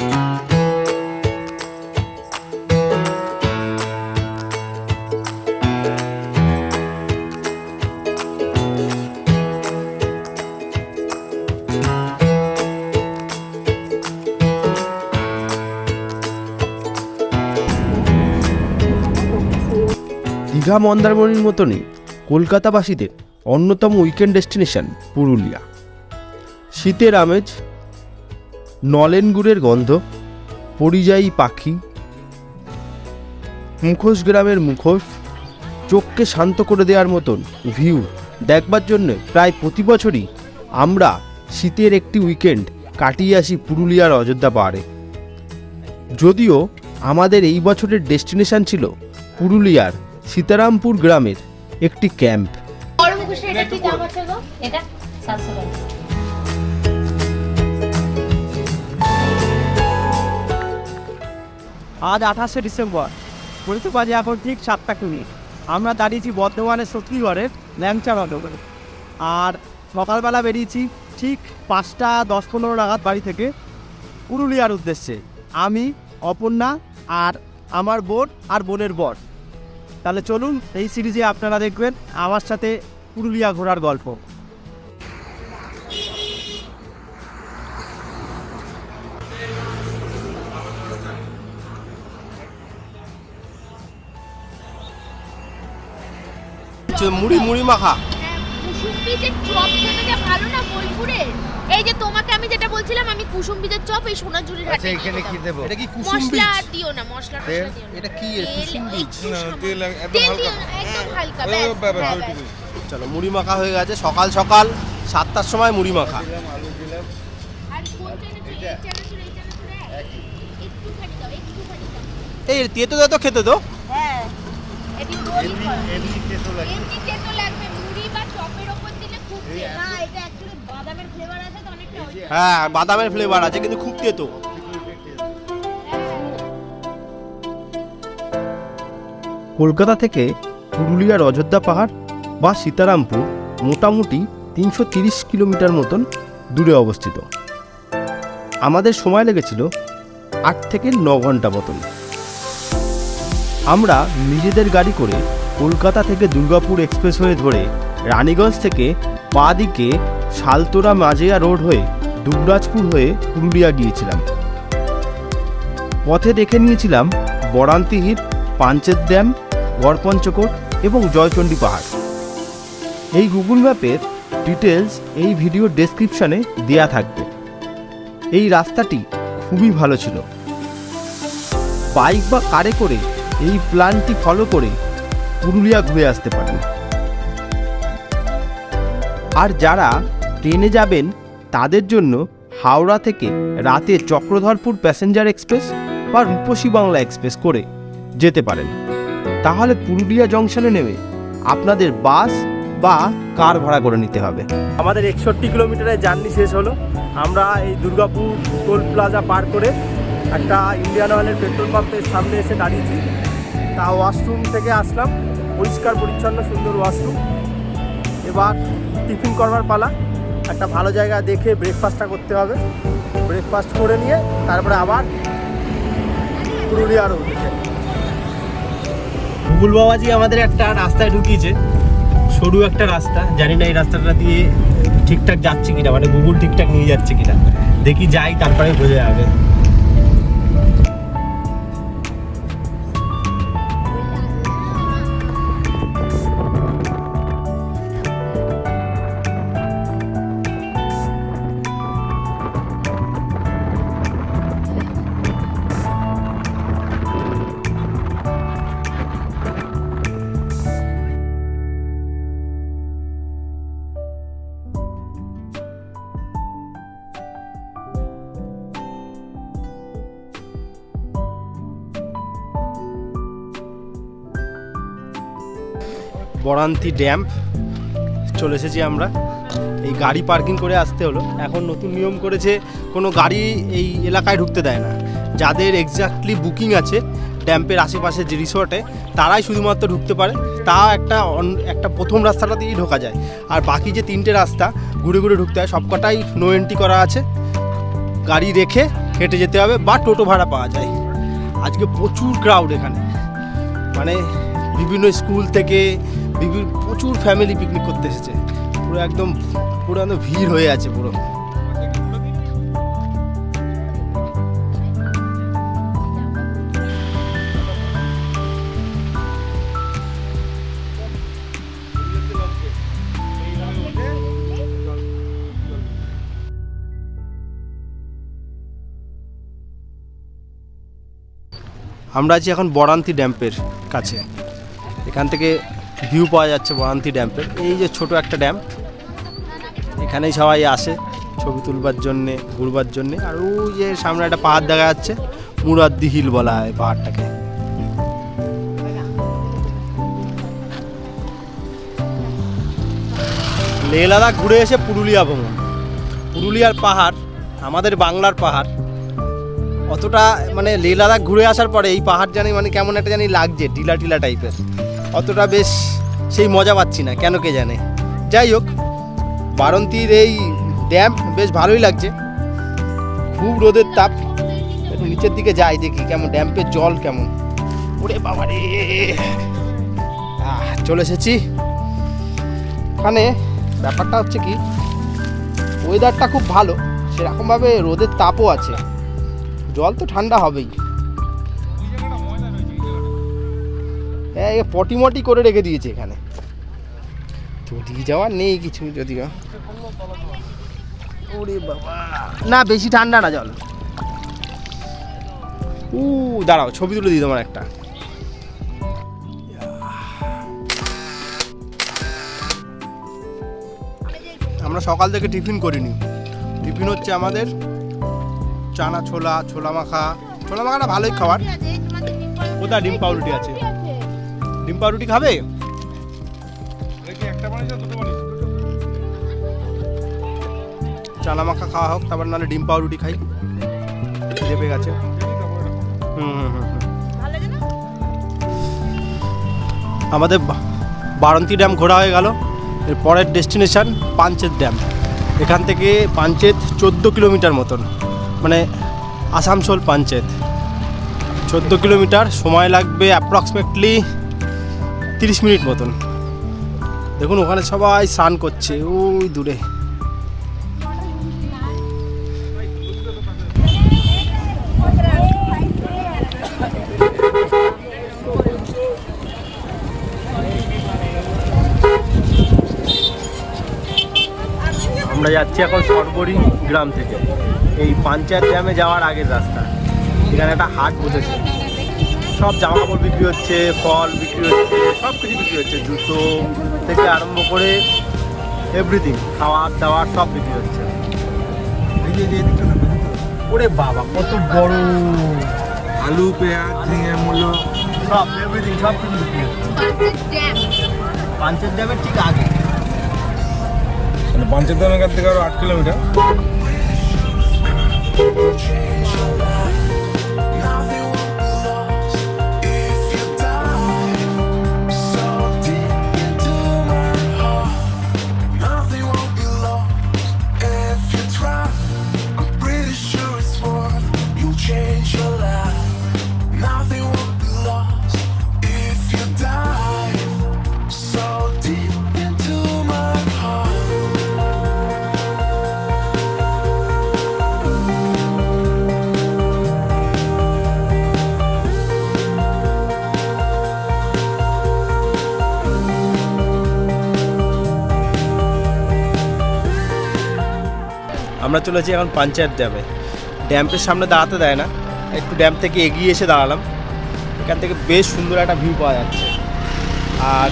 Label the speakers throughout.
Speaker 1: দীঘা মন্দারমণির মতনই কলকাতাবাসীদের অন্যতম weekend destination Purulia. শীতের আমেজ, নলেন গুড়ের গন্ধ, পরিযায়ী পাখি, মুখোশ গ্রামের মুখোশ, চোখকে শান্ত করে দেওয়ার মতন ভিউ দেখবার জন্য প্রায় প্রতি বছরই আমরা শীতের একটি উইকেন্ড কাটিয়ে আসি পুরুলিয়ার অযোধ্যা পাহাড়ে। যদিও আমাদের এই বছরের ডেস্টিনেশন ছিল পুরুলিয়ার সীতারামপুর গ্রামের একটি ক্যাম্প।
Speaker 2: আজ 28শে ডিসেম্বর, বলতে বাজে এখন ঠিক 7টা 20। আমরা দাঁড়িয়েছি বর্ধমানের শক্তিগড়ের ল্যাংচা নগরে। আর সকালবেলা বেরিয়েছি ঠিক 5টা 10-15 নাগাদ বাড়ি থেকে পুরুলিয়ার উদ্দেশ্যে। আমি, অপর্ণা আর আমার বোন আর বোনের বর। তাহলে চলুন, এই সিরিজে আপনারা দেখবেন আমার সাথে পুরুলিয়া ঘোরার গল্প।
Speaker 1: মুড়ি মুড়ি মাখা,
Speaker 3: কুসুম বীজের চপ খেতে যে ভালো না বোলপুরে। এই যে তোমাকে আমি যেটা বলছিলাম, আমি কুসুম বীজের চপ এই সোনাঝুরির হাটে।
Speaker 1: আচ্ছা, এখানে কি দেব? এটা কি কুসুম বীজ?
Speaker 3: মশলা দিও না, মশলা দিও না।
Speaker 1: এটা কি কুসুম বীজ?
Speaker 3: তেল একদম হালকা, ব্যাস।
Speaker 1: চলো, মুড়ি মাখা হয়ে গেছে। সকাল সকাল 7টার সময় মুড়ি মাখা।
Speaker 3: আর কোন একটুখানি দাও, একটুখানি দাও।
Speaker 1: এই তেতো দাও তো, খেতে তো।
Speaker 3: হ্যাঁ, এমনি তেতো লাগবে। মুড়ি বা চপের উপর দিলে খুব না, এটা অ্যাকচুয়ালি বাদামের ফ্লেভার আছে তো অনেকটা।
Speaker 1: হ্যাঁ, বাদামের ফ্লেভার আছে কিন্তু খুব তেতো। কলকাতা থেকে পুরুলিয়ার অযোধ্যা পাহাড় বা সীতারামপুর মোটামুটি 330 কিলোমিটার মতন দূরে অবস্থিত। আমাদের সময় লেগেছিল 8 থেকে 9 ঘন্টা মতন। আমরা নিজেদের গাড়ি করে কলকাতা থেকে দুর্গাপুর এক্সপ্রেসওয়ে ধরে রানীগঞ্জ থেকে বাঁ দিকে শালতোরা মাঝিয়া রোড হয়ে দুবরাজপুর হয়ে পুরুলিয়া গিয়েছিলাম। পথে দেখে নিয়েছিলাম বরান্তি হিল, পাঞ্চেত ড্যাম, গড় পঞ্চকোট এবং জয়চণ্ডী পাহাড়। এই গুগল ম্যাপের ডিটেলস এই ভিডিও ডেসক্রিপশানে দেয়া থাকবে। এই রাস্তাটি খুবই ভালো ছিল। বাইক বা কারে করে এই প্ল্যানটি ফলো করে পুরুলিয়া ঘুরে আসতে পারেন। আর যারা ট্রেনে যাবেন তাদের জন্য হাওড়া থেকে রাতে চক্রধরপুর প্যাসেঞ্জার এক্সপ্রেস বা রূপসী বাংলা এক্সপ্রেস করে যেতে পারেন। তাহলে পুরুলিয়া জংশনে নেমে আপনাদের বাস বা কার ভাড়া করে নিতে হবে।
Speaker 2: আমাদের 61 কিলোমিটারের জার্নি শেষ হলো। আমরা এই দুর্গাপুর টোল প্লাজা পার করে একটা ইন্ডিয়ান অয়েলের পেট্রোল পাম্পের সামনে এসে দাঁড়িয়েছি। তা ওয়াশরুম থেকে আসলাম, পরিষ্কার পরিচ্ছন্ন সুন্দর ওয়াশরুম। এবার টিফিন করবার পালা। একটা ভালো জায়গা দেখে ব্রেকফাস্টটা করতে হবে। ব্রেকফাস্ট করে নিয়ে তারপরে আবার পুরুলিয়ার উদ্দেশ্যে। গুগল বাবাজি আমাদের একটা রাস্তায় ঢুকিয়েছে, সরু একটা রাস্তা। জানি না এই রাস্তাটা দিয়ে ঠিকঠাক যাচ্ছে কিনা, মানে গুগল ঠিকঠাক নিয়ে যাচ্ছে কিনা। দেখি যাই, তারপরে বোঝা যাবে।
Speaker 1: বরান্তি ড্যাম চলে এসেছি আমরা। এই গাড়ি পার্কিং করে আসতে হলো। এখন নতুন নিয়ম করেছে, কোনো গাড়ি এই এলাকায় ঢুকতে দেয় না। যাদের এক্স্যাক্টলি বুকিং আছে ড্যাম্পের আশেপাশে যে রিসর্টে, তারাই শুধুমাত্র ঢুকতে পারে। তা একটা প্রথম রাস্তাটা দিয়েই ঢোকা যায়। আর বাকি যে 3টে রাস্তা ঘুরে ঘুরে ঢুকতে হয়, সবকটাই নো এন্ট্রি করা আছে। গাড়ি রেখে হেঁটে যেতে হবে বা টোটো ভাড়া পাওয়া যায়। আজকে প্রচুর ক্রাউড এখানে, মানে বিভিন্ন স্কুল থেকে প্রচুর ফ্যামিলি পিকনিক করতে এসেছে। পুরো একদম ভিড় হয়ে আছে পুরো। আমরা আছি এখন বারান্তি ড্যাম্পের কাছে। এখান থেকে ভিউ পাওয়া যাচ্ছে বারান্তি ড্যাম্পের। এই যে ছোট একটা ড্যাম, এখানেই সবাই আসে ছবি তুলবার জন্যে, ঘুরবার জন্যে। আর ওই যে সামনে একটা পাহাড় দেখা যাচ্ছে, মুরাদ্দি হিল বলা হয় পাহাড়টাকে। লেহ লাদাখ ঘুরে এসে পুরুলিয়া ভ্রমণ। পুরুলিয়ার পাহাড় আমাদের বাংলার পাহাড়, অতটা মানে লেহ লাদাখ ঘুরে আসার পরে এই পাহাড় জানি মানে কেমন একটা জানি লাগছে, টিলা টিলা টাইপের। অতটা বেশ সেই মজা পাচ্ছি না, কেন কে জানে। যাই হোক, বারান্তির এই ড্যাম বেশ ভালোই লাগছে। খুব রোদের তাপ। একটু নিচের দিকে যাই, দেখি কেমন ড্যাম্পের জল কেমন। ওরে বাবা রে, চলে এসেছি। ওখানে ব্যাপারটা হচ্ছে কি, ওয়েদারটা খুব ভালো, সেরকমভাবে রোদের তাপও আছে। জল তো ঠান্ডা হবেই। হ্যাঁ, পটি মটি করে রেখে দিয়েছে এখানে, চটিয়ে যাওয়ার নেই কিছু যদিও। ওরে বাবা, না বেশি ঠান্ডা না জল। দাঁড়াও, ছবি তুলে দিই তোমার একটা। আমরা সকাল থেকে টিফিন করিনি। টিফিন হচ্ছে আমাদের চানা ছোলা, ছোলা মাখাটা ভালোই খাবার। কোথায় ডিম পাউরুটি আছে? ডিম পাউরুটি খাবে? চানা মাখা খাওয়া হোক, তারপর নাহলে ডিম পাউরুটি খাই। দেবে গেছে। আমাদের বারান্তি ড্যাম ঘোরা হয়ে গেল। এর পরের ডেস্টিনেশন পাঞ্চেত ড্যাম। এখান থেকে পাঞ্চেত 14 কিলোমিটার মতন, মানে আসানসোল পাঞ্চেত 14 কিলোমিটার। সময় লাগবে অ্যাপ্রক্সিমেটলি 30 মিনিট মতন। দেখুন ওখানে সবাই স্নান করছে ওই দূরে। আমরা যাচ্ছি এখন শাহারজুরি গ্রাম থেকে, এই পাঞ্চেত ড্যামে যাওয়ার আগের রাস্তা। এখানে একটা হাট বসেছে, সব জামা কাপড় বিক্রি হচ্ছে, ফল বিক্রি হচ্ছে, সব কিছু বিক্রি হচ্ছে, জুতো থেকে আরম্ভ করে এভরিথিং, খাওয়ার দাওয়ার সব বিক্রি হচ্ছে। ওরে বাবা কত বড়!
Speaker 4: আলু, পেঁয়াজ, ঝিঙে, মূলো
Speaker 1: সব এভরিথিং, সব কিছু বিক্রি হচ্ছে পাঞ্চেত ড্যামের ঠিক আগে।
Speaker 4: পাঞ্চেত ড্যামের কাছ থেকে আরো 8 কিলোমিটার।
Speaker 1: আমরা চলেছি এখন পাঞ্চেত ড্যামে। ড্যাম্পের সামনে দাঁড়াতে দেয় না, একটু ড্যাম থেকে এগিয়ে এসে দাঁড়ালাম। এখান থেকে বেশ সুন্দর একটা ভিউ পাওয়া যাচ্ছে। আর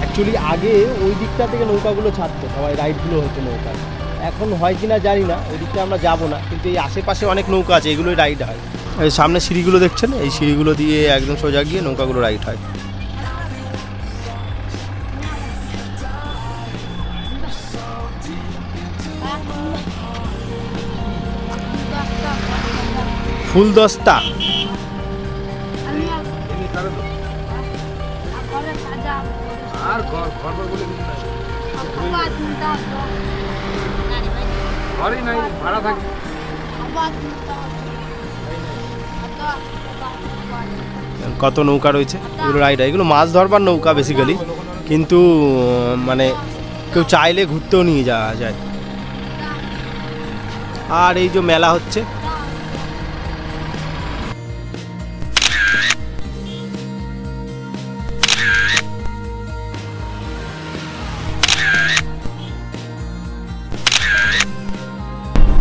Speaker 1: অ্যাকচুয়ালি আগে ওই দিকটা থেকে নৌকাগুলো ছাড়তো, সবাই রাইডগুলো হতো নৌকা। এখন হয় কি না জানি না, ওই দিকটা আমরা যাবো না, কিন্তু এই আশেপাশে অনেক নৌকা আছে, এগুলোই রাইড হয়। এই সামনে সিঁড়িগুলো দেখছেন, এই সিঁড়িগুলো দিয়ে একদম সোজা গিয়ে নৌকাগুলো রাইড হয়। ফুলদস্তা
Speaker 4: আর ঘর বলে কিছু নাই, ঘরই নাই, ভাড়া থাকে।
Speaker 1: কত নৌকা রয়েছে, এগুলো রাইড, এগুলো মাছ ধরবার নৌকা বেসিক্যালি, কিন্তু মানে কেউ চাইলে ঘুরতেও নিয়ে যাওয়া যায়। আর এই যে মেলা হচ্ছে,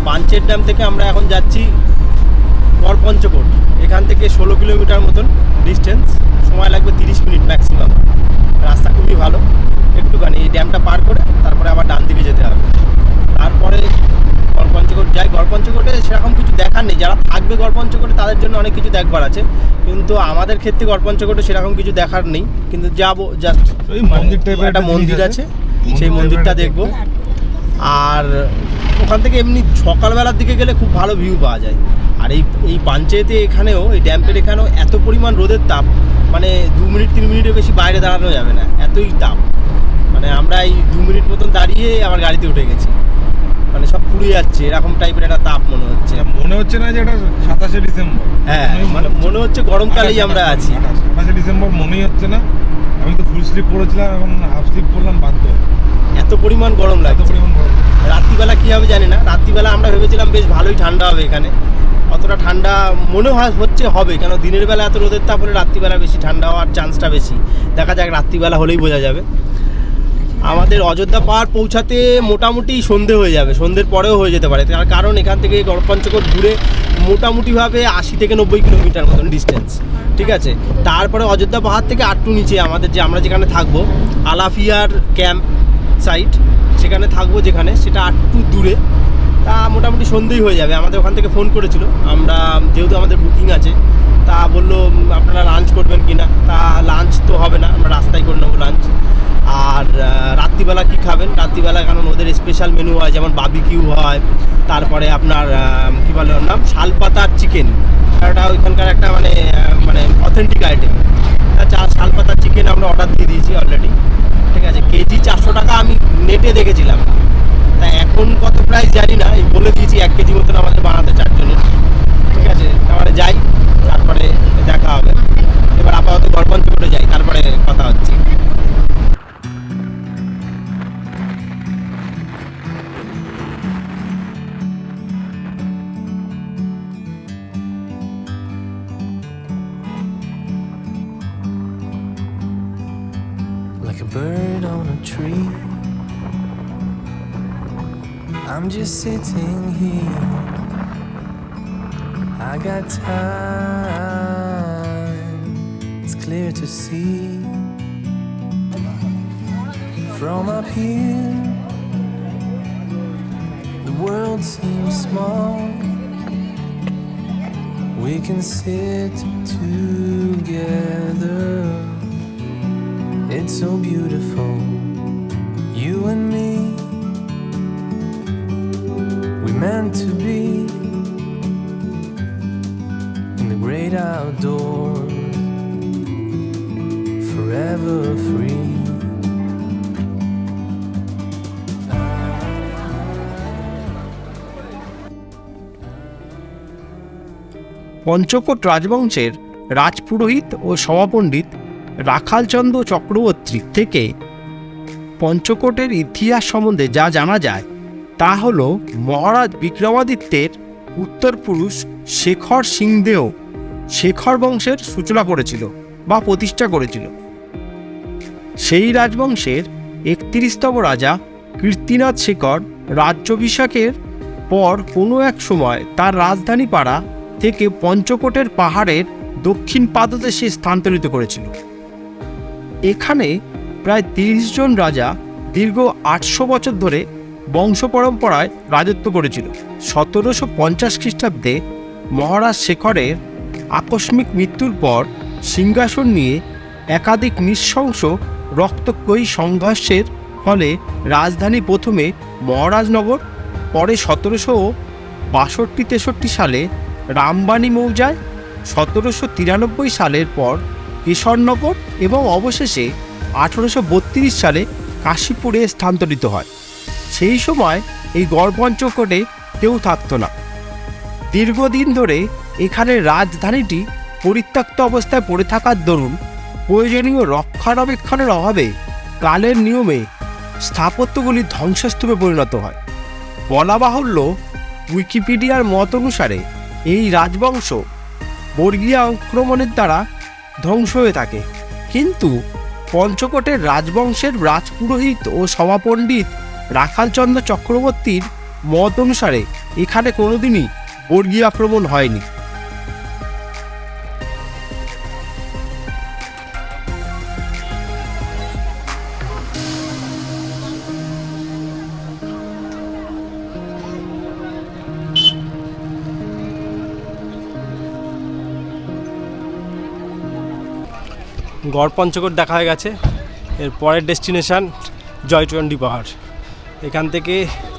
Speaker 1: পাঞ্চেট ড্যাম থেকে আমরা এখন যাচ্ছি গড় পঞ্চকোট। এখান থেকে 16 কিলোমিটার মতন ডিস্টেন্স, সময় লাগবে 30 মিনিট ম্যাক্সিমাম। রাস্তা খুবই ভালো, একটুখানি এই ড্যামটা পার করে তারপরে আবার ডান দিকে যেতে হবে, তারপরে গড় পঞ্চকোট যাই। গড় পঞ্চকোটে সেরকম কিছু দেখার নেই, যারা থাকবে গড় পঞ্চকোটে তাদের জন্য অনেক কিছু দেখবার আছে, কিন্তু আমাদের ক্ষেত্রে গড় পঞ্চকোটে সেরকম কিছু দেখার নেই, কিন্তু যাবো জাস্ট
Speaker 4: ওই মন্দির টাইপের
Speaker 1: একটা মন্দির আছে, সেই মন্দিরটা দেখবো। আর ওখান থেকে এমনি সকালবেলার দিকে গেলে খুব ভালো ভিউ পাওয়া যায়। আর এই পাঞ্চেতে এখানেও, এই ড্যাম্পের এখানেও এত পরিমাণ রোদের তাপ, মানে 2 মিনিট 3 মিনিটের বেশি বাইরে দাঁড়ানো যাবে না, এতই তাপ। মানে আমরা এই 2 মিনিট মতন দাঁড়িয়ে আবার গাড়িতে উঠে গেছি, মানে সব পুড়ে যাচ্ছে, এরকম টাইপের একটা তাপ মনে হচ্ছে।
Speaker 4: মনে হচ্ছে না যে এটা 27শে ডিসেম্বর,
Speaker 1: হ্যাঁ, মানে মনে হচ্ছে গরমকালেই আমরা আছি।
Speaker 4: 28শে ডিসেম্বর মনেই হচ্ছে না। আমি তো ফুল স্লিপ পরেছিলাম, এখন হাফ স্লিপ পরলাম বাধ্য,
Speaker 1: এত পরিমাণ গরম
Speaker 4: এত
Speaker 1: লাগছে।
Speaker 4: পরিমাণ গরম।
Speaker 1: রাত্রিবেলা কী হবে জানি না, রাত্রিবেলা আমরা ভেবেছিলাম বেশ ভালোই ঠান্ডা হবে এখানে, অতটা ঠান্ডা মনে হবে, কেন দিনের বেলা এত রোদের তাপ হলে রাত্রিবেলা বেশি ঠান্ডা হওয়ার চান্সটা বেশি। দেখা যাক, রাত্রিবেলা হলেই বোঝা যাবে। আমাদের অযোধ্যা পাহাড় পৌঁছাতে মোটামুটি সন্ধে হয়ে যাবে, সন্ধ্যের পরেও হয়ে যেতে পারে, তার কারণ এখান থেকে গড় পঞ্চকোট ঘুরে মোটামুটিভাবে 80 থেকে 90 কিলোমিটার মতন ডিস্টেন্স, ঠিক আছে। তারপরে অযোধ্যা পাহাড় থেকে আটটু নিচে আমাদের আমরা যেখানে থাকবো, আলাফিয়ার ক্যাম্প সাইট, সেখানে থাকবো যেখানে, সেটা আটটু দূরে। তা মোটামুটি সন্ধেই হয়ে যাবে। আমাদের ওখান থেকে ফোন করেছিল, আমরা যেহেতু আমাদের বুকিং আছে, তা বললো আপনারা লাঞ্চ করবেন কি না। তা লাঞ্চ তো হবে না, আমরা রাস্তায় করে নেবো লাঞ্চ। আর রাত্রিবেলা কি খাবেন, রাত্রিবেলা কারণ ওদের স্পেশাল মেনু হয়, যেমন বাবিকিউ হয়, তারপরে আপনার কী বলে ওর নাম, শালপাতার চিকেন, ওটা ওইখানকার একটা মানে অথেন্টিক আইটেম। শালপাতার চিকেন আমরা অর্ডার দিয়ে দিয়েছি অলরেডি, ঠিক আছে। কেজি 400 টাকা আমি নেটে দেখেছিলাম, তা এখন কত প্রাইস জানি না, এই বলে দিয়েছি 1 কেজি মতন আমাদের বানাতে 4 জনের, ঠিক আছে। তারপরে যাই, তারপরে দেখা হবে। এবার আপাতত গড় পঞ্চকোটে যাই, তারপরে কথা হচ্ছে।
Speaker 5: Like a bird on a tree, I'm just sitting here. I got time, it's clear to see. From up here, the world seems small. We can sit together. It's so beautiful, you and me. We meant to be in the great outdoors, forever free.
Speaker 1: Panchkot রাজবংশের রাজপুরোহিত ও সভাপণ্ডিত রাখালচন্দ্র চক্রবর্তী থেকে পঞ্চকোটের ইতিহাস সম্বন্ধে যা জানা যায় তা হল মহারাজ বিক্রমাদিত্যের উত্তরপুরুষ শেখর সিংদেও শেখর বংশের সূচনা করেছিল বা প্রতিষ্ঠা করেছিল। সেই রাজবংশের 31তম রাজা কীর্তিনাথ শেখর রাজ্যাভিষেকের পর কোনো এক সময় তার রাজধানী পাড়া থেকে পঞ্চকোটের পাহাড়ের দক্ষিণ পাদদেশে স্থানান্তরিত করেছিল। এখানে প্রায় 30 জন রাজা দীর্ঘ 800 বছর ধরে বংশ পরম্পরায় রাজত্ব করেছিল। 1750 খ্রিস্টাব্দে মহারাজ শেখরের আকস্মিক মৃত্যুর পর সিংহাসন নিয়ে একাধিক নৃশংস রক্তক্ষয়ী সংঘর্ষের ফলে রাজধানী প্রথমে মহারাজনগর, পরে 1762-63 সালে রামবাণী মৌজায়, 1793 সালের পর কেশরনগর এবং অবশেষে 1832 সালে কাশীপুরে স্থানান্তরিত হয়। সেই সময় এই গড় পঞ্চকোটে কেউ থাকতো না। দীর্ঘদিন ধরে এখানে রাজধানীটি পরিত্যক্ত অবস্থায় পড়ে থাকার দরুন প্রয়োজনীয় রক্ষণাবেক্ষণের অভাবে কালের নিয়মে স্থাপত্যগুলি ধ্বংসস্তূপে পরিণত হয়। বলা বাহুল্য, উইকিপিডিয়ার মত অনুসারে এই রাজবংশ বর্গীয় আক্রমণের দ্বারা ধ্বংস হয়ে থাকে, কিন্তু পঞ্চকোটের রাজবংশের রাজপুরোহিত ও সভাপণ্ডিত রাখালচন্দ্র চক্রবর্তীর মত অনুসারে এখানে কোনোদিনই বর্গীয় আক্রমণ হয়নি।
Speaker 2: গড় পঞ্চকোট দেখা হয়ে গেছে। এর পরের ডেস্টিনেশান জয়চণ্ডী পাহাড়। এখান থেকে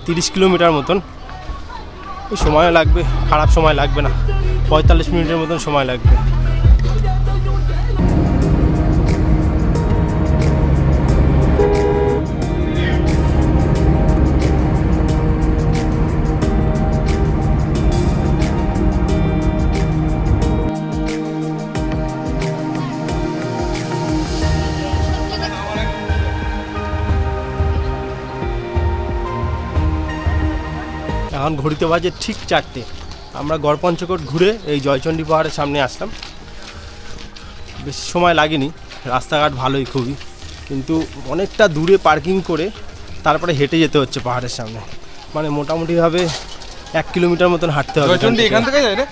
Speaker 2: 30 কিলোমিটার মতন, সময় লাগবে, খারাপ সময় লাগবে না, 45 মিনিটের মতন সময় লাগবে। এখন ঘড়িতে বাজে ঠিক 4টে। আমরা গড় পঞ্চকোট ঘুরে এই জয়চণ্ডী পাহাড়ের সামনে আসলাম। বেশি সময় লাগেনি, রাস্তাঘাট ভালোই খুবই, কিন্তু অনেকটা দূরে পার্কিং করে তারপরে হেঁটে যেতে হচ্ছে পাহাড়ের সামনে। মানে মোটামুটিভাবে 1 কিলোমিটার মতন হাঁটতে হবে।
Speaker 4: জয়চণ্ডী এখান থেকে যায় রে,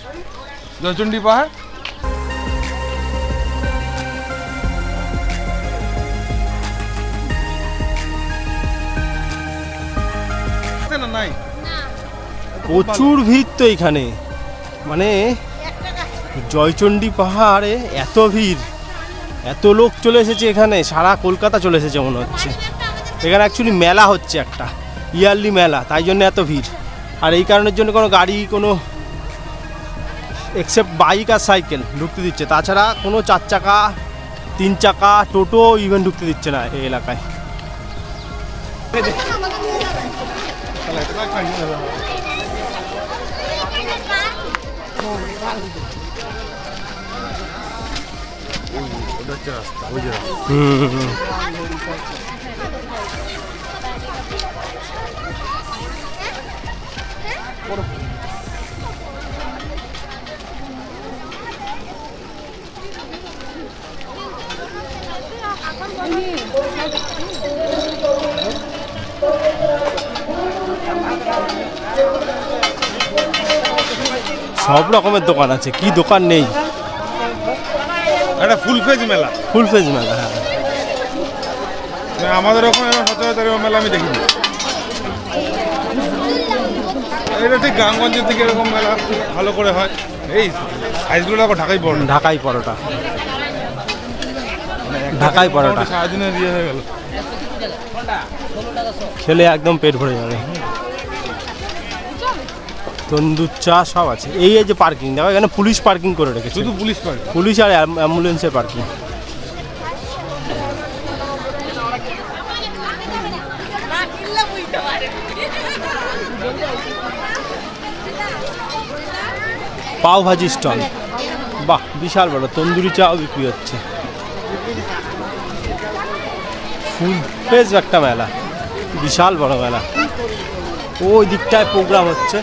Speaker 4: জয়চণ্ডী পাহাড়। না নাই,
Speaker 2: প্রচুর ভিড় তো এখানে, মানে জয়চণ্ডী পাহাড়ে এত ভিড়, এত লোক চলে এসেছে এখানে, সারা কলকাতা চলে এসেছে মনে হচ্ছে। এখানে অ্যাকচুয়ালি মেলা হচ্ছে, একটা ইয়ারলি মেলা, তাই জন্য এত ভিড়। আর এই কারণের জন্য কোনো গাড়ি, কোনো এক্সেপ্ট বাইক আর সাইকেল ঢুকতে দিচ্ছে, তাছাড়া কোনো 4 চাকা 3 চাকা টোটো ইভেন ঢুকতে দিচ্ছে না এই এলাকায়। সব রকমের দোকান আছে, কি দোকান নেই।
Speaker 4: একটা ফুল ফেজ মেলা,
Speaker 2: ফুল ফেজ মেলা, হ্যাঁ।
Speaker 4: আমাদের ওখানে সচরাচর মেলা আমি দেখিনি। এটা ঠিক গ্রামগঞ্জের দিকে এরকম মেলা ভালো করে হয়। এই সাইজগুলো দেখো, ঢাকাই পরোটা,
Speaker 2: ঢাকাই পরোটা, ঢাকাই পরোটা
Speaker 4: সারাদিনের ইয়ে হয়ে গেল,
Speaker 2: খেলে একদম পেট ভরে যাবে। তন্দুর চা সব আছে। এই যে পার্কিং দেখো, এখানে পুলিশ পার্কিং করে রেখেছে,
Speaker 4: শুধু পুলিশ পার্ক,
Speaker 2: পুলিশ আর অ্যাম্বুলেন্সের পার্কিং। পাও ভাজি স্টল, বাহ বিশাল বড়, তন্দুরি চাও বিক্রি হচ্ছে। ফুল বেশ একটা মেলা, বিশাল বড় মেলা। ওই দিকটায় প্রোগ্রাম হচ্ছে।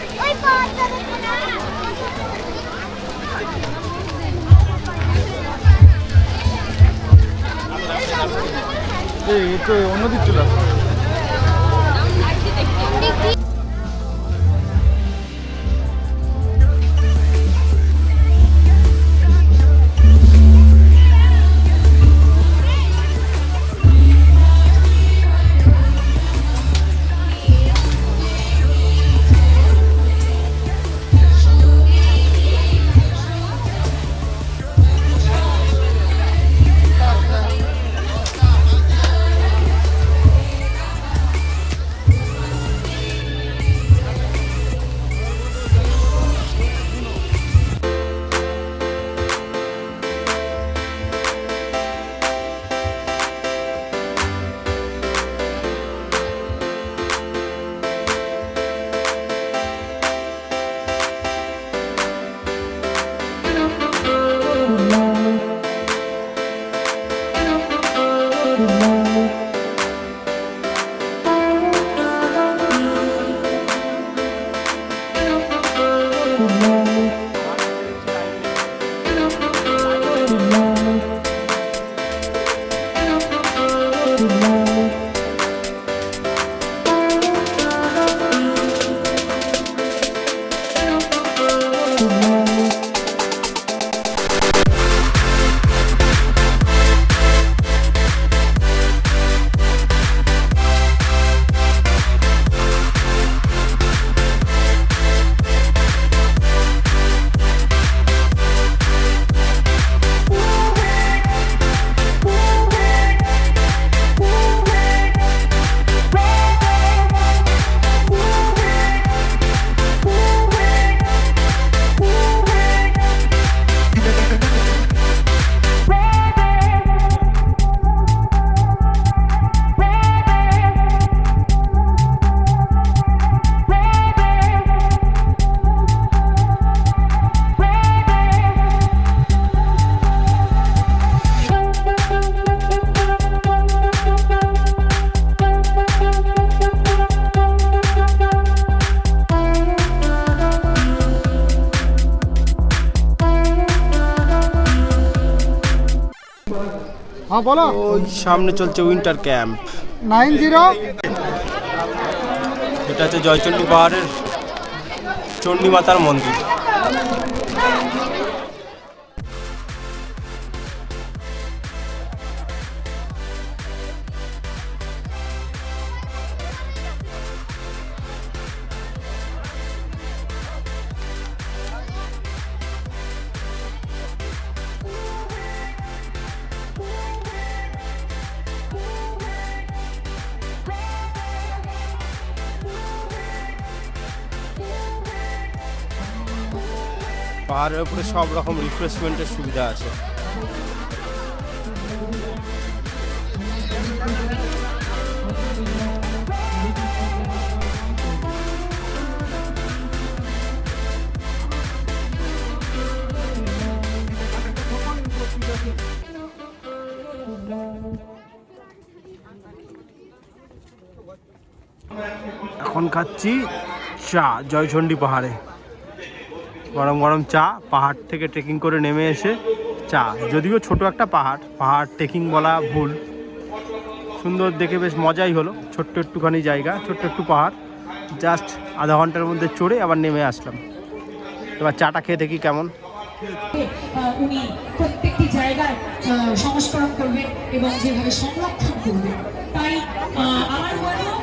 Speaker 4: এই তো অন্যদিক চলে আসছে।
Speaker 6: হ্যাঁ বলো।
Speaker 1: ওই সামনে চলছে উইন্টার ক্যাম্প।
Speaker 6: 90।
Speaker 1: এটা হচ্ছে জয়চণ্ডী পাহাড়ের চণ্ডী মাতার মন্দির। পাহাড়ের উপরে সব রকম রিফ্রেশমেন্টের সুবিধা আছে। এখন খাচ্ছি চা জয়চণ্ডী পাহাড়ে, গরম গরম চা। পাহাড় থেকে ট্রেকিং করে নেমে এসে চা, যদিও ছোট একটা পাহাড় ট্রেকিং বলা ভুল। সুন্দর দেখে বেশ মজাই হলো। ছোট্ট একটুখানি জায়গা, ছোট্ট একটু পাহাড়, জাস্ট আধা ঘন্টার মধ্যে চড়ে আবার নেমে আসলাম। এবার চাটা খেয়ে দেখি কেমন।
Speaker 7: উনি প্রত্যেকটি জায়গায় সংস্করণ করবেন এবং যেভাবে সংরক্ষণ করবেন। তাই আমার বলবো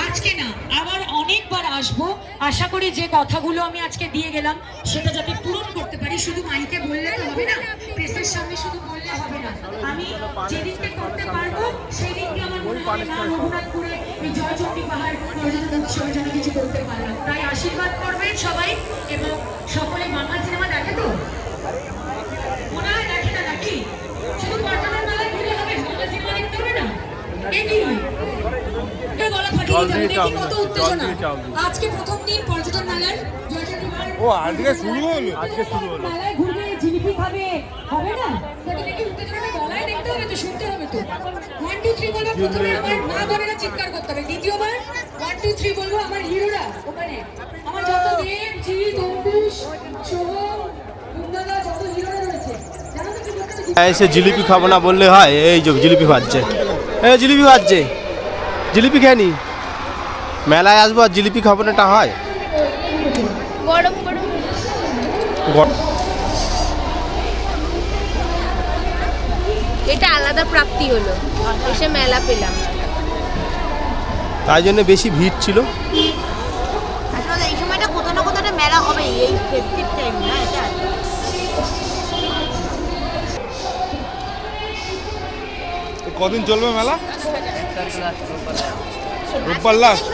Speaker 7: আজকে না আবার অনেকবার আসবো। আশা করি যে কথাগুলো আমি আজকে দিয়ে গেলাম সেটা যাতে পূরণ করতে পারি। শুধু মাইকে বললে তো হবে না, প্রেসের সামনে শুধু বললে হবে না। আমি যেদিনকে করতে পারবো সেই দিনকে আমার মনে হয় না রঘুনাথপুরে এই জয়চণ্ডী পাহাড় পর্যটন উৎসবের জন্য কিছু করতে পারলাম। তাই আশীর্বাদ করবেন সবাই এবং সকলে বাংলা সিনেমা দেখে তো মনে হয় দেখে না নাকি? শুধু পর্যটন মেলায় ঘুরে হবে, বাংলা সিনেমা দেখতে হবে না? আজকে প্রথম দিন পর্যটন মেলার
Speaker 4: ও আজকে শুরু হলো।
Speaker 7: মেলায় ঘুরবে, জিলিপি খাবে, হবে না? নাকি উত্তেজনাটা গলায় দেখতে হবে তো, শুনতে হবে তো। 1 2 3 বলবো, প্রথমে আমার মা বোনেরা চিৎকার করতে হবে, দ্বিতীয়বার 1 2 3 বলবো আমার হিরোরা ওখানে, আমার যত দেব জিৎ অঙ্কুশ সোহম গুন্দাদা যত হিরোরা রয়েছে জানো তো কি বলতে?
Speaker 1: এসে জিলিপি খাবো না বললে হয়? এই যে জিলিপি ভাজছে, জিলিপি ভাজছে, জিলিপি খেয়ে নি। মেলায় আসবো আর জিলিপি খাবো না, এটা হয়?
Speaker 3: গরম গরম এটা আলাদা প্রাপ্তি হলো, এসে মেলা পেলাম।
Speaker 1: তাই জন্য বেশি ভিড় ছিল।
Speaker 3: আসলে এই সময়টা কোথাও না কোথাও মেলা হবে, এই ফেস্টিভ টাইম না এটা।
Speaker 4: কদিন চলবে মেলা? রোববার লাস্ট।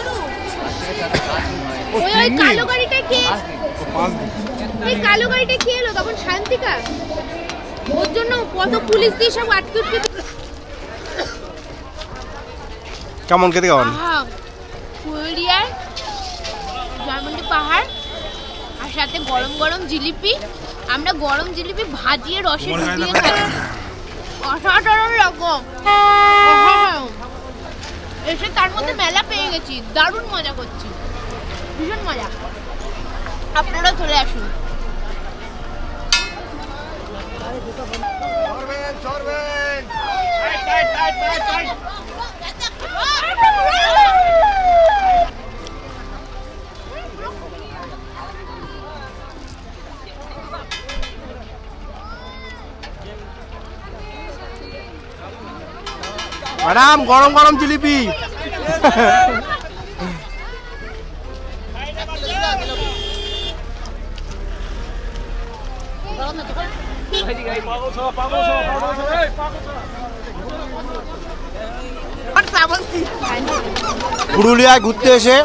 Speaker 3: ওই কালো গাড়িটা কে?
Speaker 4: 5 দিন।
Speaker 3: এই কালো গাড়িটা কে এলো তখন? শান্তিকা, ওর জন্য কত পুলিশ দিয়ে সব আটকে উঠকে।
Speaker 1: কেমন খেতে কেমন?
Speaker 3: পুরুলিয়ার জয়চণ্ডী পাহাড় আর সাথে গরম গরম জিলিপি। আমরা গরম জিলিপি ভাজিয়ে রসে ডুবিয়ে খাচ্ছি, অসাধারণ রকম। এসে তার মধ্যে মেলা পেয়ে গেছি, দারুণ মজা করছি, ভীষণ মজা। আপনারা চলে আসুন।
Speaker 1: ম্যাডাম গরম গরম জিলিপি। পুরুলিয়ায় ঘুরতে এসে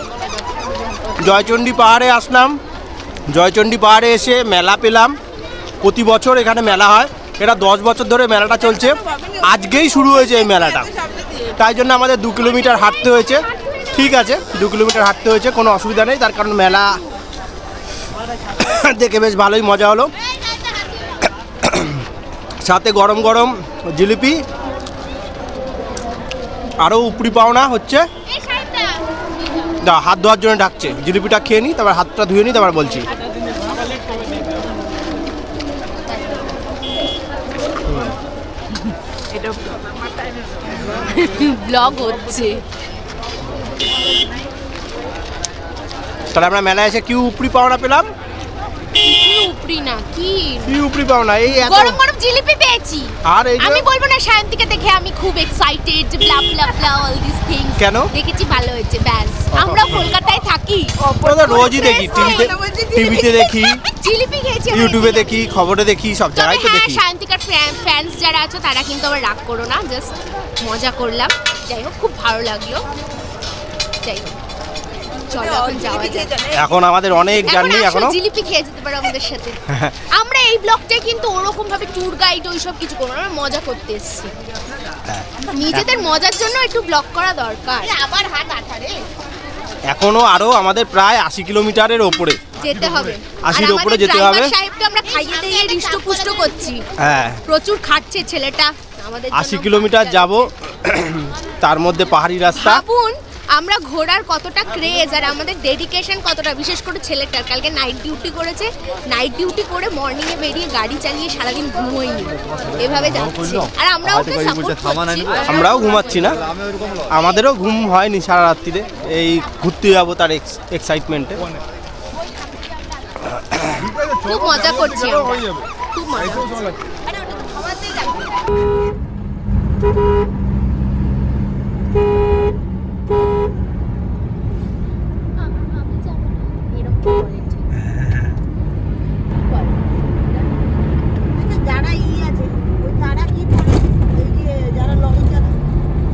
Speaker 1: জয়চণ্ডী পাহাড়ে আসলাম। জয়চণ্ডী পাহাড়ে এসে মেলা পেলাম। প্রতি বছর এখানে মেলা হয়, এটা 10 বছর ধরে মেলাটা চলছে। আজকেই শুরু হয়েছে এই মেলাটা, তাই জন্য আমাদের 2 কিলোমিটার হাঁটতে হয়েছে। ঠিক আছে, 2 কিলোমিটার হাঁটতে হয়েছে, কোনো অসুবিধা নেই, তার কারণ মেলা দেখে বেশ ভালোই মজা হলো। সাথে গরম গরম জিলিপি, আরও উপরি পাওনা হচ্ছে। হাত ধোয়ার জন্য ডাকছে, জিলিপিটা খেয়ে নিই, তারপর হাতটা ধুয়ে নিই, তারপর বলছি।
Speaker 8: এটা
Speaker 3: ব্লগ হচ্ছে।
Speaker 1: তাহলে আমরা মেলায় এসে কি উপরি পাওনা পেলাম?
Speaker 3: উপরি না কি
Speaker 1: উপরি পাওনা এই
Speaker 3: গরম গরম জিলিপি পেয়েছি।
Speaker 1: আর এই
Speaker 3: আমি বলবো না সায়ন্তিকে দেখে আমি খুব excited, blah blah blah all this things.
Speaker 1: কেন?
Speaker 3: দেখেছি ভালো হয়েছে ব্যাস। আমরা কলকাতায় থাকি,
Speaker 1: আমরা রোজই দেখি, টিভিতে দেখি,
Speaker 3: জিলিপি খেয়েছি,
Speaker 1: ইউটিউবে দেখি, খবরে দেখি, সব জায়গায় তো
Speaker 3: হ্যাঁ
Speaker 1: দেখি।
Speaker 3: সায়ন্তিকার ফ্যান্স যারা আছে তারা কিন্তু আবার রাগ করো না, জাস্ট মজা করলাম। যাই হোক খুব ভালো লাগলো। যাই হোক চলো এখন যাওয়া যাক।
Speaker 1: এখন আমাদের অনেক জার্নি এখনো।
Speaker 3: জিলিপি খেয়ে যেতে পারো আমাদের সাথে। আমরা এই ব্লগটায় কিন্তু ওরকম ভাবে ট্যুর গাইড ওই সব কিছু করবো না, আমরা মজা করতে এসেছি। নিজেদের মজার জন্য একটু ব্লগ করা দরকার। আবার হাত আঠারে
Speaker 1: এখনো আরো আমাদের প্রায় 80 কিলোমিটারের ওপরে
Speaker 3: যেতে হবে।
Speaker 1: 80-র উপরে যেতে হবে।
Speaker 3: সাহেবকে আমরা খাইয়ে দিয়ে হৃষ্টপুষ্ট করছি।
Speaker 1: হ্যাঁ
Speaker 3: প্রচুর খাচ্ছে ছেলেটা আমাদের।
Speaker 1: 80 কিলোমিটার যাব, তার মধ্যে পাহাড়ি রাস্তা।
Speaker 3: ভাবুন আমরা ঘোড়ার কতটা ক্রেজ আর আমাদের ডেডিকেশন কতটা, বিশেষ করে ছেলেটার। কালকে নাইট ডিউটি করেছে, নাইট ডিউটি করে মর্নিং এ বেরিয়ে গাড়ি চালিয়ে সারাদিন ঘুমোয়নি, এভাবে যাচ্ছে। আর আমরাও ওকে সাপোর্ট করছি।
Speaker 1: আমরাও ঘুমাচ্ছি না, আমাদেরও ঘুম হয়নি সারা রাত্রিরে, এই ঘুরতে যাবো তার এক্সাইটমেন্টে।
Speaker 3: খুব মজা করছি আমরা, খুব মজা করছি।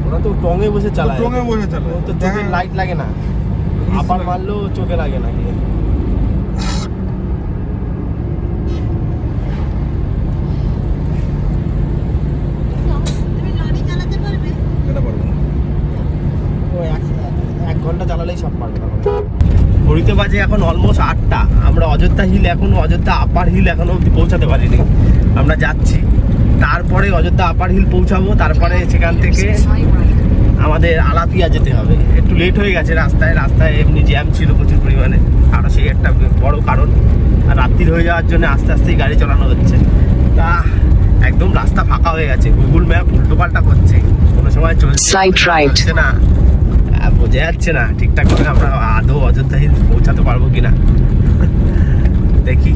Speaker 1: ওরা তো টঙে বসে চালায়,
Speaker 4: টঙে বসে চালায়,
Speaker 1: তো চোখে লাইট লাগে না, আবার মারলেও চোখে লাগে না। এক ঘন্টা চালালেই সব পারবে না। ঘড়িতে বাজে এখন অলমোস্ট 8টা। আমরা অযোধ্যা হিল এখনো, অযোধ্যা আপার হিল এখনো অব্দি পৌঁছাতে পারিনি। আমরা যাচ্ছি, তারপরে অযোধ্যা আপার হিল পৌঁছাবো, তারপরে সেখান থেকে আমাদের আলাফিয়া যেতে হবে। একটু লেট হয়ে গেছে রাস্তায় এমনি জ্যাম ছিল প্রচুর পরিমাণে, আরও সেই একটা বড় কারণ। আর রাত্রির হয়ে যাওয়ার জন্য আস্তে আস্তেই গাড়ি চালানো হচ্ছে। তা একদম রাস্তা ফাঁকা হয়ে গেছে, গুগল ম্যাপ উল্টোপাল্টা করছে, কোনো সময় চলছে না, বোঝা যাচ্ছে না ঠিকঠাক করে আমরা আদৌ অযোধ্যা হিল পৌঁছাতে পারবো কিনা। দেখি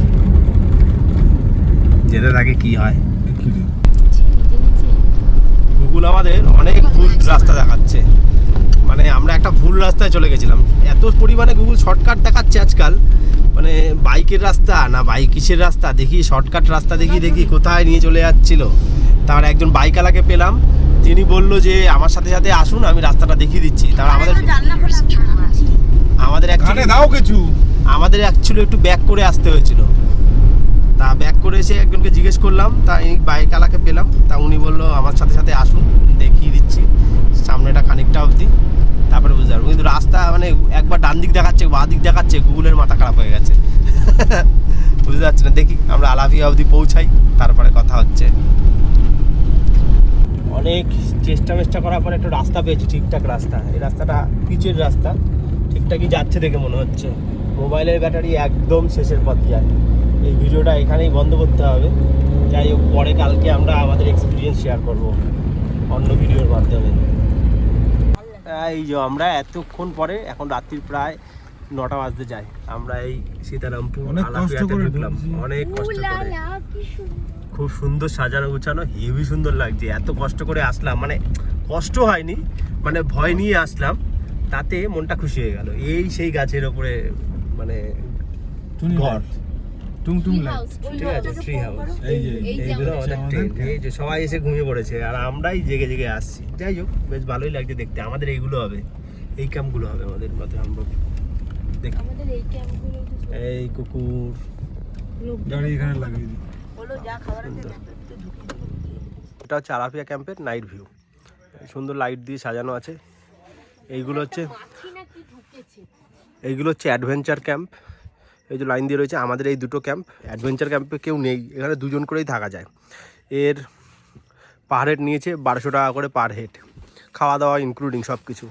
Speaker 1: যেতে থাকে কি হয়। গুগল আমাদের অনেক ভুল রাস্তা দেখাচ্ছে, মানে আমরা একটা ভুল রাস্তায় চলে গেছিলাম। এত পরিমাণে গুগল শর্টকাট দেখাচ্ছে আজকাল, মানে বাইকের রাস্তা না কিসের রাস্তা, দেখি শর্টকাট রাস্তা দেখি কোথায় নিয়ে চলে যাচ্ছিল। তার একজন বাইকওয়ালাকে পেলাম, তিনি বলল যে আমার সাথে সাথে আসুন, আমি রাস্তাটা দেখিয়ে দিচ্ছি। তার আমাদের অ্যাকচুয়ালি একটু ব্যাক করে আসতে হয়েছিল। তা ব্যাক করে এসে একজনকে জিজ্ঞেস করলাম, তা এই বাইকওয়ালাকে পেলাম, তা উনি বললো আমার সাথে সাথে আসুন, দেখিয়ে দিচ্ছি সামনেটা খানিকটা অবধি, তারপরে বুঝতে পারবো। কিন্তু রাস্তা মানে একবার ডান দিক দেখাচ্ছে, বাঁ দিক দেখাচ্ছে, গুগলের মাথা খারাপ হয়ে গেছে। বুঝতে পারছি না। দেখি আমরা আলাফিয়া অবধি পৌঁছাই, তারপরে কথা হচ্ছে। অনেক চেষ্টা করার পরে একটা রাস্তা পেয়েছি, ঠিকঠাক রাস্তা। এই রাস্তাটা পিচের রাস্তা, ঠিকঠাকই যাচ্ছে দেখে মনে হচ্ছে। মোবাইলের ব্যাটারি একদম শেষের পথ যায়। এই ভিডিওটা এখানেই বন্ধ করতে হবে। যাই হোক, পরে কালকে আমরা আমাদের এক্সপিরিয়েন্স শেয়ার করব অন্য ভিডিওর মাধ্যমে। এই যে আমরা এতক্ষণ পরে, এখন রাত্রির প্রায় 9টা বাজতে যায়, আমরা এই সীতারামপুর আলাফিয়াতে ঢুকলাম অনেক কষ্ট করে। খুব সুন্দর সাজানো গুছানো, হেভি সুন্দর লাগছে। এত কষ্ট করে আসলাম, মানে কষ্ট হয়নি, মানে ভয় নিয়ে আসলাম, তাতে মনটা খুশি হয়ে গেল। এই সেই গাছের ওপরে মানে ঘর, ঠিক আছে, ট্রি হাউস। এইগুলো আমাদের ট্রেন, এই যে সবাই এসে ঘুমিয়ে পড়েছে আর আমরাই জেগে আসছি। যাই হোক, বেশ ভালোই লাগছে দেখতে। আমাদের এইগুলো হবে, এই ক্যাম্পগুলো হবে আমাদের মধ্যে। আমরা দেখি এই কুকুর
Speaker 4: গাড়ি এখানে লাগিয়ে দিই।
Speaker 1: এটা হচ্ছে আলাফিয়া ক্যাম্পের নাইট ভিউ, সুন্দর লাইট দিয়ে সাজানো আছে। এইগুলো হচ্ছে অ্যাডভেঞ্চার ক্যাম্প। এই যে লাইন দিয়ে রয়েছে আমাদের এই দুটো ক্যাম্প। অ্যাডভেঞ্চার ক্যাম্পে কেউ নেই, এখানে 2 জন করেই থাকা যায়। এর পার হেড নিয়েছে 1200 টাকা করে পার হেড, খাওয়া দাওয়া ইনক্লুডিং সব কিছু।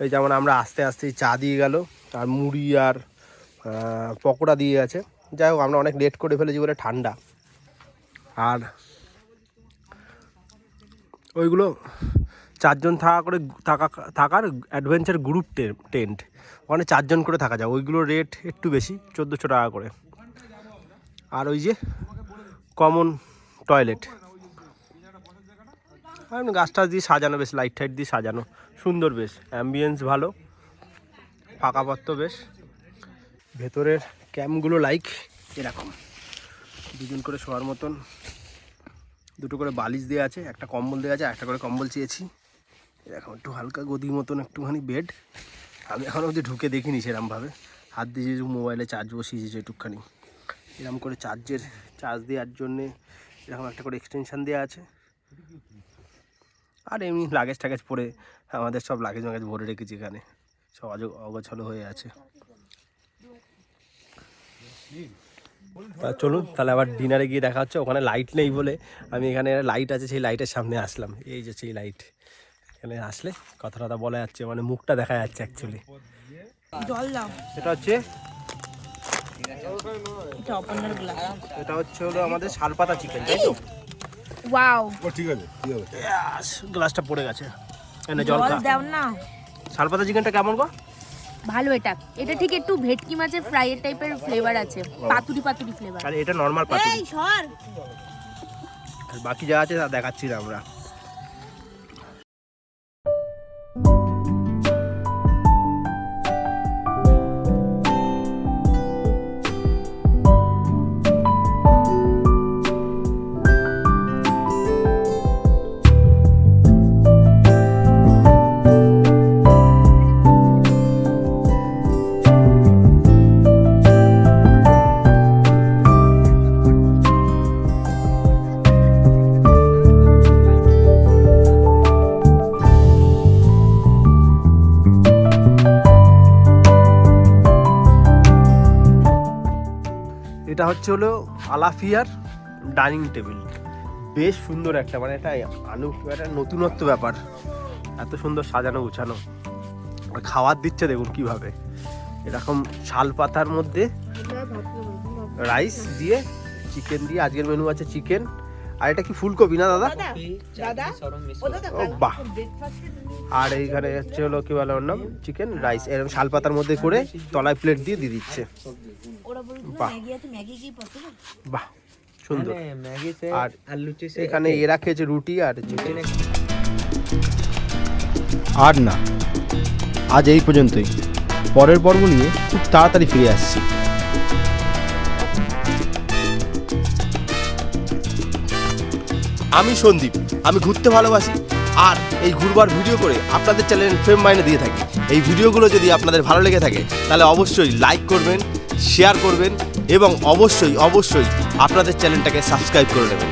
Speaker 1: এই যেমন আমরা আস্তে চা দিয়ে গেল, আর মুড়ি আর পকোড়া দিয়ে আছে। যাই হোক, আমরা অনেক লেট করে ফেলেছি বলে ঠান্ডা। আর ওইগুলো 4 জন থাকার অ্যাডভেঞ্চার গ্রুপ টেন্ট, ওখানে 4 জন করে থাকা যায়। ওইগুলোর রেট একটু বেশি, 1400 টাকা করে। আর ওই যে কমন টয়লেট, গাছ টাছ দিয়ে সাজানো, বেশ লাইট টাইট দিয়ে সাজানো, সুন্দর, বেশ অ্যাম্বিয়েন্স ভালো, পাকাপত্র বেশ। ভেতরের ক্যাম্পগুলো লাইক এরকম 2 জন করে শোয়ার মতন, 2টো করে বালিশ দেওয়া আছে, একটা কম্বল দেওয়া আছে, একটা করে কম্বল চেয়েছি। এরকম একটু হালকা গদির মতন একটুখানি বেড। আমি এখন অবধি ঢুকে দেখিনি সেরকমভাবে, হাত দিয়ে যে মোবাইলে চার্জ বসিয়েছে একটুখানি, এরকম করে চার্জ দেওয়ার জন্যে এরকম একটা করে এক্সটেনশান দেওয়া আছে। আর এমনি লাগেজ টাগেজ পরে আমাদের সব লাগেজ ভরে রেখেছি এখানে, সব অগোছালো হয়ে আছে। তা চলুন তাহলে আবার ডিনারে গিয়ে দেখা হচ্ছে। ওখানে লাইট নেই বলে আমি এখানে লাইট আছে, সেই লাইটের সামনে আসলাম। এই যে সেই লাইট, এখানে আসলে কথা টথা বলা যাচ্ছে, মানে মুখটা দেখা যাচ্ছে অ্যাকচুয়ালি। এটা হচ্ছে হলো আমাদের শালপাতা চিকেন, তাই তো?
Speaker 3: ওয়াও,
Speaker 4: ঠিক আছে, ঠিক আছে।
Speaker 1: গ্লাসটা পড়ে গেছে, এনে জল দাও না। শালপাতা চিকেনটা কেমন গো?
Speaker 3: ভালো। এটা ঠিক একটু ভেটকি মাছের ফ্রাইয়ের টাইপের ফ্লেভার আছে, পাতুরি ফ্লেভার।
Speaker 1: আর এটা নরমাল পাতুরি। এই সর, আর বাকি যা আছে তা দেখাচ্ছি না আমরা। এটা হচ্ছে হলো আলাফিয়ার ডাইনিং টেবিল, বেশ সুন্দর একটা, মানে এটা একটা নতুনত্ব ব্যাপার, এত সুন্দর সাজানো গুছানো। খাবার দিচ্ছে দেখুন কিভাবে, এরকম শাল পাতার মধ্যে রাইস দিয়ে, চিকেন দিয়ে, আজকের মেনু আছে চিকেন, আর এটা কি ফুলকপি না দাদা? ও বাহ। আর এইখানে হচ্ছে হলো কি বলে ওর নাম, চিকেন রাইস, এরকম শাল পাতার মধ্যে করে তলায় প্লেট দিয়ে দিচ্ছে। বাহ বাহ, সুন্দর। আর এখানে এরা খেয়েছে রুটি আর চিকেন। আর না, আজ এই পর্যন্তই। পরের পর্ব নিয়ে খুব তাড়াতাড়ি ফিরে আসছি। আমি সন্দীপ, আমি ঘুরতে ভালোবাসি, আর এই ঘুরবার ভিডিও করে আপনাদের চ্যানেল FrameMINE দিয়ে থাকি। এই ভিডিওগুলো যদি আপনাদের ভালো লেগে থাকে তাহলে অবশ্যই লাইক করবেন, শেয়ার করবেন এবং অবশ্যই আপনাদের চ্যানেলটাকে সাবস্ক্রাইব করে নেবেন।